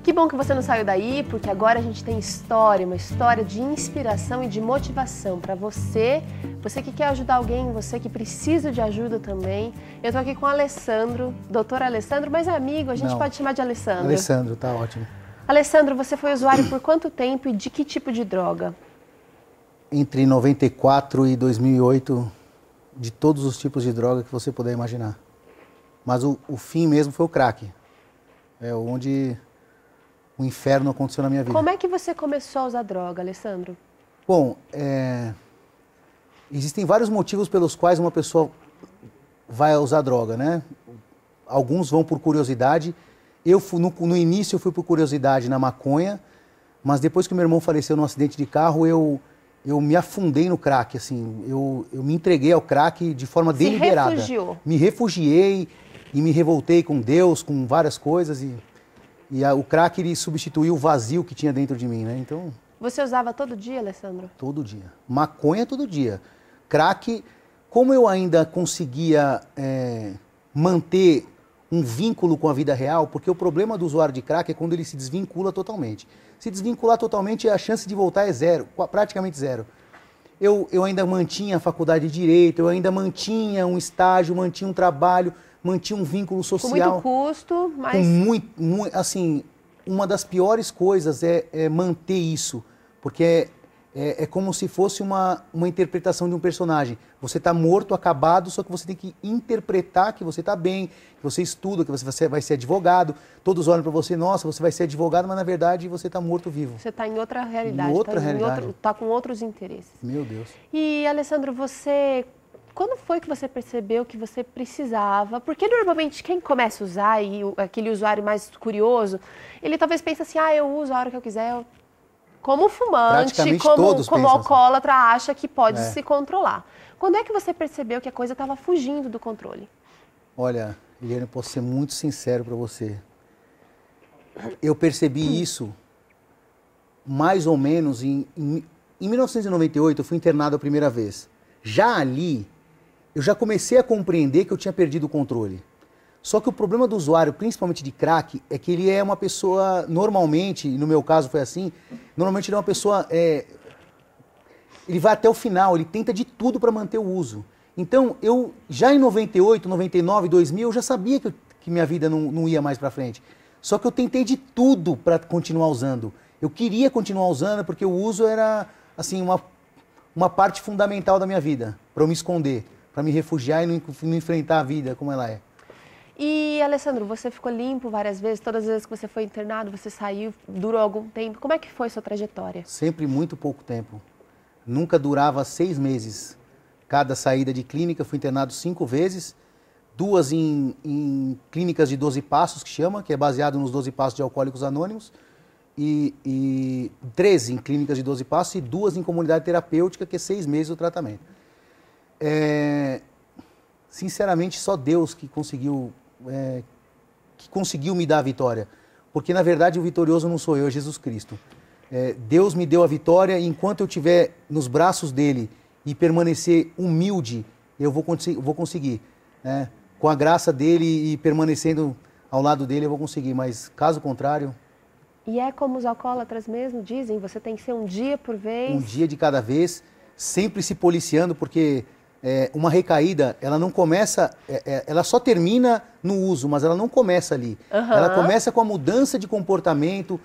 Que bom que você não saiu daí, porque agora a gente tem história, uma história de inspiração e de motivação para você, você que quer ajudar alguém, você que precisa de ajuda também. Eu tô aqui com o Alessandro, doutor Alessandro, mas é amigo, a gente pode chamar de Alessandro. Alessandro, tá ótimo. Alessandro, você foi usuário por quanto tempo e de que tipo de droga? Entre 94 e 2008, de todos os tipos de droga que você puder imaginar. Mas o fim mesmo foi o crack. É onde o inferno aconteceu na minha vida. Como é que você começou a usar droga, Alessandro? Bom, existem vários motivos pelos quais uma pessoa vai usar droga, né? Alguns vão por curiosidade. No início eu fui por curiosidade na maconha, mas depois que meu irmão faleceu num acidente de carro, eu me afundei no crack, assim. Eu me entreguei ao crack de forma deliberada. Se refugiou. Me refugiei e me revoltei com Deus, com várias coisas o crack, ele substituiu o vazio que tinha dentro de mim, né? Então... Você usava todo dia, Alessandro? Todo dia. Maconha todo dia. Crack, como eu ainda conseguia manter um vínculo com a vida real, porque o problema do usuário de crack é quando ele se desvincula totalmente. Se desvincular totalmente, a chance de voltar é zero, praticamente zero. Eu ainda mantinha a faculdade de Direito, eu ainda mantinha um estágio, mantinha um trabalho, mantinha um vínculo social. Com muito custo, mas... assim, uma das piores coisas é manter isso, porque é como se fosse uma interpretação de um personagem. Você está morto, acabado, só que você tem que interpretar que você está bem, que você estuda, que você vai ser advogado. Todos olham para você, nossa, você vai ser advogado, mas na verdade você está morto vivo. Você está em outra realidade. Em outra realidade. Está com outros interesses. Meu Deus. E, Alessandro, quando foi que você percebeu que você precisava? Porque normalmente quem começa a usar, e aquele usuário mais curioso, ele talvez pense assim, eu uso a hora que eu quiser. Como fumante, como alcoólatra, acha que pode se controlar. Quando é que você percebeu que a coisa estava fugindo do controle? Olha, Eliane, eu posso ser muito sincero para você. Eu percebi isso mais ou menos em 1998, eu fui internado a primeira vez. Já ali, eu já comecei a compreender que eu tinha perdido o controle. Só que o problema do usuário, principalmente de crack, é que ele é uma pessoa, normalmente, no meu caso foi assim, normalmente ele é uma pessoa, ele vai até o final, ele tenta de tudo para manter o uso. Então, eu já em 98, 99, 2000, eu já sabia que minha vida não ia mais para frente. Só que eu tentei de tudo para continuar usando. Eu queria continuar usando porque o uso era, assim, uma parte fundamental da minha vida, para eu me esconder, para me refugiar e não enfrentar a vida como ela é. E, Alessandro, você ficou limpo várias vezes? Todas as vezes que você foi internado, você saiu, durou algum tempo? Como é que foi sua trajetória? Sempre muito pouco tempo. Nunca durava 6 meses. Cada saída de clínica, fui internado 5 vezes. 2 em clínicas de 12 passos, que chama, que é baseado nos 12 passos de Alcoólicos Anônimos. E 13 em clínicas de 12 passos e 2 em comunidade terapêutica, que é 6 meses o tratamento. Sinceramente, só Deus que conseguiu me dar a vitória. Porque, na verdade, o vitorioso não sou eu, é Jesus Cristo. Deus me deu a vitória e enquanto eu estiver nos braços dele e permanecer humilde, eu vou conseguir. Com a graça dele e permanecendo ao lado dele, eu vou conseguir. Mas, caso contrário... E é como os alcoólatras mesmo dizem, você tem que ser um dia por vez. Um dia de cada vez, sempre se policiando, porque uma recaída, ela não começa, ela só termina no uso, mas ela não começa ali. Uhum. Ela começa com a mudança de comportamento,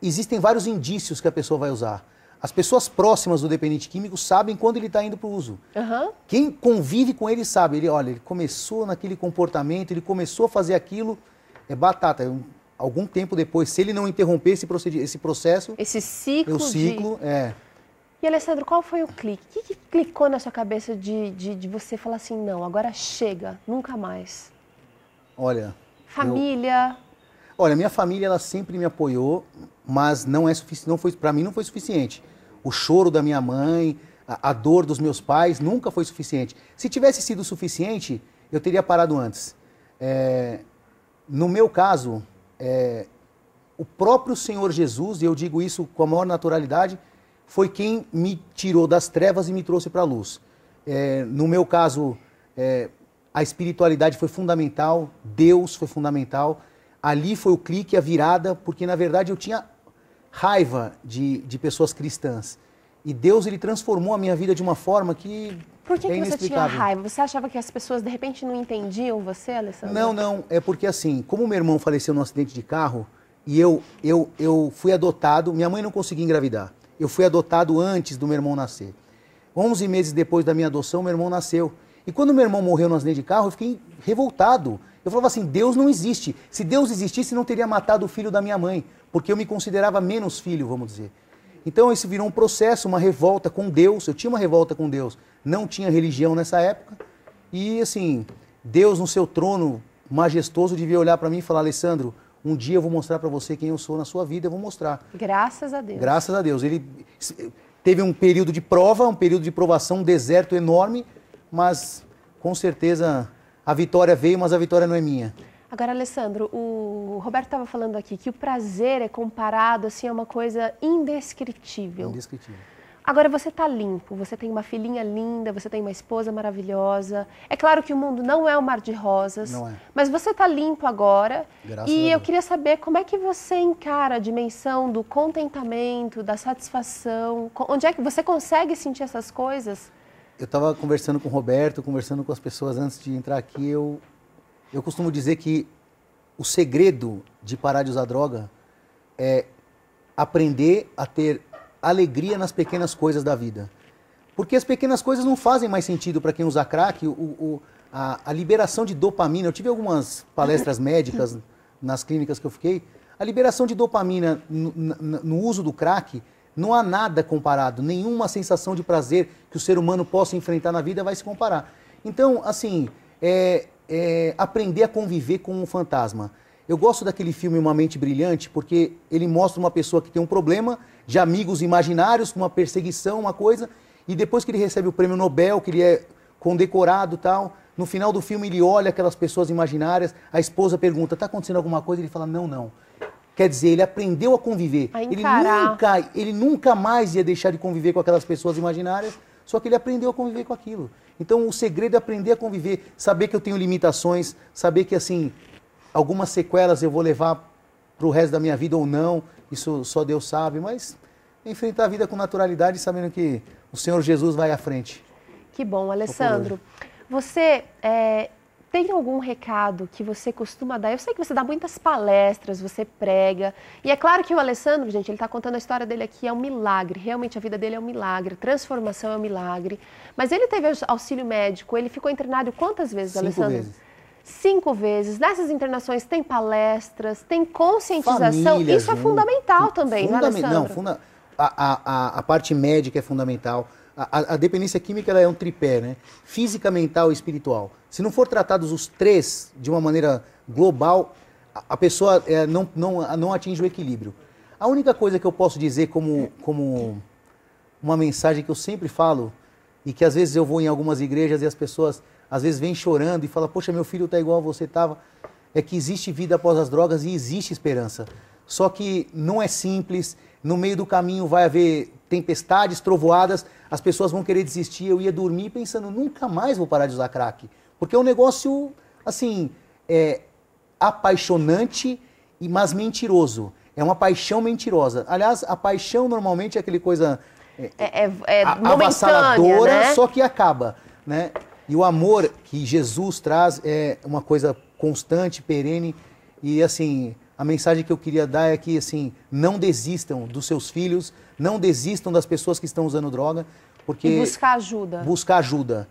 existem vários indícios que a pessoa vai usar. As pessoas próximas do dependente químico sabem quando ele está indo para o uso. Uhum. Quem convive com ele sabe, ele começou naquele comportamento, ele começou a fazer aquilo, é batata. Algum tempo depois, se ele não interromper esse processo... Esse ciclo. E, Alessandro, qual foi o clique? O que clicou na sua cabeça de você falar assim, não, agora chega, nunca mais? Olha... Família... Olha, minha família, ela sempre me apoiou, mas para mim não foi suficiente. O choro da minha mãe, a dor dos meus pais, nunca foi suficiente. Se tivesse sido suficiente, eu teria parado antes. No meu caso... o próprio Senhor Jesus, e eu digo isso com a maior naturalidade, foi quem me tirou das trevas e me trouxe para a luz. No meu caso, a espiritualidade foi fundamental, Deus foi fundamental, ali foi o clique, a virada, porque na verdade eu tinha raiva de pessoas cristãs. E Deus, ele transformou a minha vida de uma forma que Por que, é que você tinha inexplicável. raiva? Você achava que as pessoas de repente não entendiam você, Alessandro? Não, não. É porque assim, como meu irmão faleceu num acidente de carro e eu fui adotado, minha mãe não conseguia engravidar. Eu fui adotado antes do meu irmão nascer. 11 meses depois da minha adoção, meu irmão nasceu. E quando meu irmão morreu no acidente de carro, eu fiquei revoltado. Eu falava assim, Deus não existe. Se Deus existisse, não teria matado o filho da minha mãe, porque eu me considerava menos filho, vamos dizer. Então isso virou um processo, uma revolta com Deus. Eu tinha uma revolta com Deus. Não tinha religião nessa época. E assim, Deus no seu trono majestoso devia olhar para mim e falar, Alessandro, um dia eu vou mostrar para você quem eu sou na sua vida, eu vou mostrar. Graças a Deus. Graças a Deus. Ele teve um período de prova, um período de provação, um deserto enorme, mas com certeza a vitória veio, mas a vitória não é minha. Agora, Alessandro, o Roberto estava falando aqui que o prazer é comparado assim, a uma coisa indescritível. Indescritível. Agora você está limpo, você tem uma filhinha linda, você tem uma esposa maravilhosa. É claro que o mundo não é um mar de rosas, Não é. mas você está limpo agora. Graças a E eu Deus. queria saber como é que você encara a dimensão do contentamento, da satisfação. Onde é que você consegue sentir essas coisas? Eu estava conversando com o Roberto, conversando com as pessoas antes de entrar aqui. Eu costumo dizer que o segredo de parar de usar droga é aprender a ter alegria nas pequenas coisas da vida. Porque as pequenas coisas não fazem mais sentido para quem usa crack. A liberação de dopamina, eu tive algumas palestras médicas nas clínicas que eu fiquei, a liberação de dopamina no uso do crack, não há nada comparado, nenhuma sensação de prazer que o ser humano possa enfrentar na vida vai se comparar. Então, assim, aprender a conviver com um fantasma. Eu gosto daquele filme Uma Mente Brilhante porque ele mostra uma pessoa que tem um problema de amigos imaginários, uma perseguição, uma coisa, e depois que ele recebe o prêmio Nobel, que ele é condecorado e tal, no final do filme ele olha aquelas pessoas imaginárias, a esposa pergunta, está acontecendo alguma coisa? Ele fala, não, não. Quer dizer, ele aprendeu a conviver. Ele nunca mais ia deixar de conviver com aquelas pessoas imaginárias, só que ele aprendeu a conviver com aquilo. Então o segredo é aprender a conviver, saber que eu tenho limitações, saber que assim, algumas sequelas eu vou levar para o resto da minha vida ou não, isso só Deus sabe, mas enfrentar a vida com naturalidade, sabendo que o Senhor Jesus vai à frente. Que bom, Alessandro. Você tem algum recado que você costuma dar? Eu sei que você dá muitas palestras, você prega. E é claro que o Alessandro, gente, ele está contando a história dele aqui, é um milagre. Realmente a vida dele é um milagre, transformação é um milagre. Mas ele teve auxílio médico, ele ficou internado quantas vezes, 5 Alessandro? vezes. 5 vezes. Nessas internações tem palestras, tem conscientização. Família Isso é junto. fundamental também, não é, Alessandro? Não, a parte médica é fundamental. A dependência química ela é um tripé, né? Física, mental e espiritual. Se não for tratados os três de uma maneira global, a pessoa não atinge o equilíbrio. A única coisa que eu posso dizer como uma mensagem que eu sempre falo, e que às vezes eu vou em algumas igrejas e as pessoas às vezes vêm chorando e falam, poxa, meu filho está igual a você estava, é que existe vida após as drogas e existe esperança. Só que não é simples, no meio do caminho vai haver tempestades, trovoadas, as pessoas vão querer desistir. Eu ia dormir pensando, nunca mais vou parar de usar crack. Porque é um negócio, assim, apaixonante, mas mentiroso. É uma paixão mentirosa. Aliás, a paixão normalmente é aquele coisa avassaladora, né? Só que acaba, né? E o amor que Jesus traz é uma coisa constante, perene. E, assim, a mensagem que eu queria dar é que, assim, não desistam dos seus filhos, não desistam das pessoas que estão usando droga, porque... E buscar ajuda. Buscar ajuda.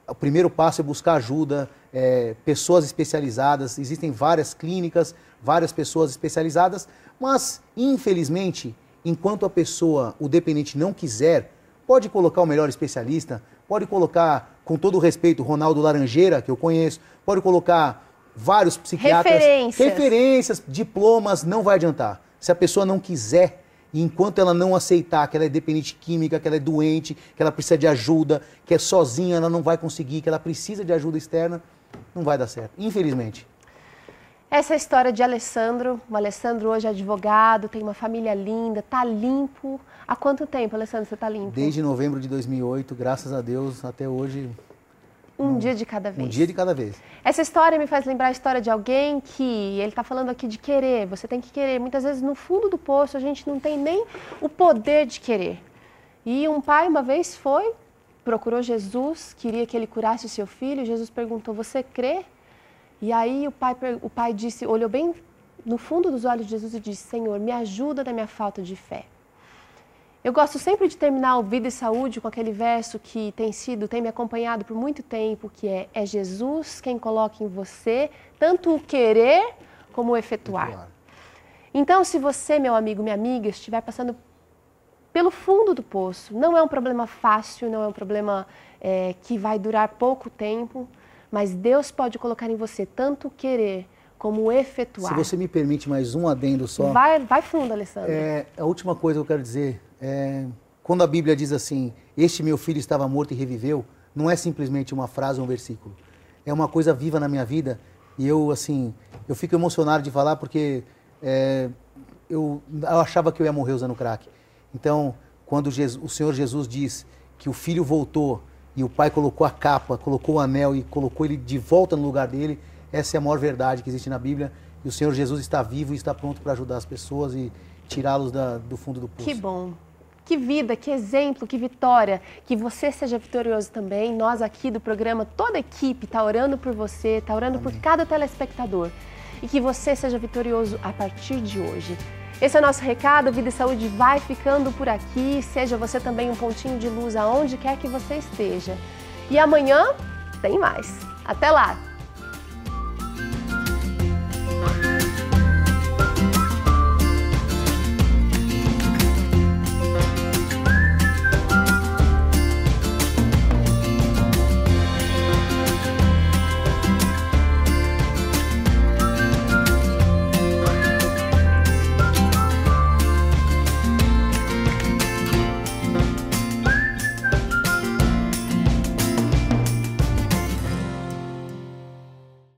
O primeiro passo é buscar ajuda, pessoas especializadas, existem várias clínicas, várias pessoas especializadas, mas, infelizmente, enquanto a pessoa, o dependente, não quiser, pode colocar o melhor especialista, pode colocar, com todo o respeito, Ronaldo Laranjeira, que eu conheço, pode colocar vários psiquiatras, referências, diplomas, não vai adiantar. Se a pessoa não quiser, e enquanto ela não aceitar que ela é dependente química, que ela é doente, que ela precisa de ajuda, que é sozinha, ela não vai conseguir, que ela precisa de ajuda externa, não vai dar certo, infelizmente. Essa é a história de Alessandro. O Alessandro hoje é advogado, tem uma família linda, tá limpo. Há quanto tempo, Alessandro, você tá limpo? Desde novembro de 2008, graças a Deus, até hoje. Um dia de cada vez. Um dia de cada vez. Essa história me faz lembrar a história de alguém que ele está falando aqui de querer. Você tem que querer. Muitas vezes no fundo do poço a gente não tem nem o poder de querer. E um pai uma vez procurou Jesus, queria que ele curasse o seu filho. Jesus perguntou: você crê? E aí o pai disse, olhou bem no fundo dos olhos de Jesus e disse: Senhor, me ajuda na minha falta de fé. Eu gosto sempre de terminar o Vida e Saúde com aquele verso que tem me acompanhado por muito tempo, que é Jesus quem coloca em você tanto o querer como o efetuar. Então, se você, meu amigo, minha amiga, estiver passando pelo fundo do poço, não é um problema fácil, não é um problema que vai durar pouco tempo, mas Deus pode colocar em você tanto o querer como o efetuar. Se você me permite mais um adendo só. Vai fundo, Alessandro. A última coisa que eu quero dizer quando a Bíblia diz assim: este meu filho estava morto e reviveu, não é simplesmente uma frase ou um versículo. É uma coisa viva na minha vida e eu fico emocionado de falar porque eu achava que eu ia morrer usando crack. Então, quando o Senhor Jesus diz que o filho voltou e o pai colocou a capa, colocou o anel e colocou ele de volta no lugar dele, essa é a maior verdade que existe na Bíblia. E o Senhor Jesus está vivo e está pronto para ajudar as pessoas e tirá-los do fundo do poço. Que bom. Que vida, que exemplo, que vitória. Que você seja vitorioso também. Nós aqui do programa, toda a equipe está orando por você, está orando por cada telespectador. E que você seja vitorioso a partir de hoje. Esse é o nosso recado. Vida e Saúde vai ficando por aqui. Seja você também um pontinho de luz aonde quer que você esteja. E amanhã tem mais. Até lá!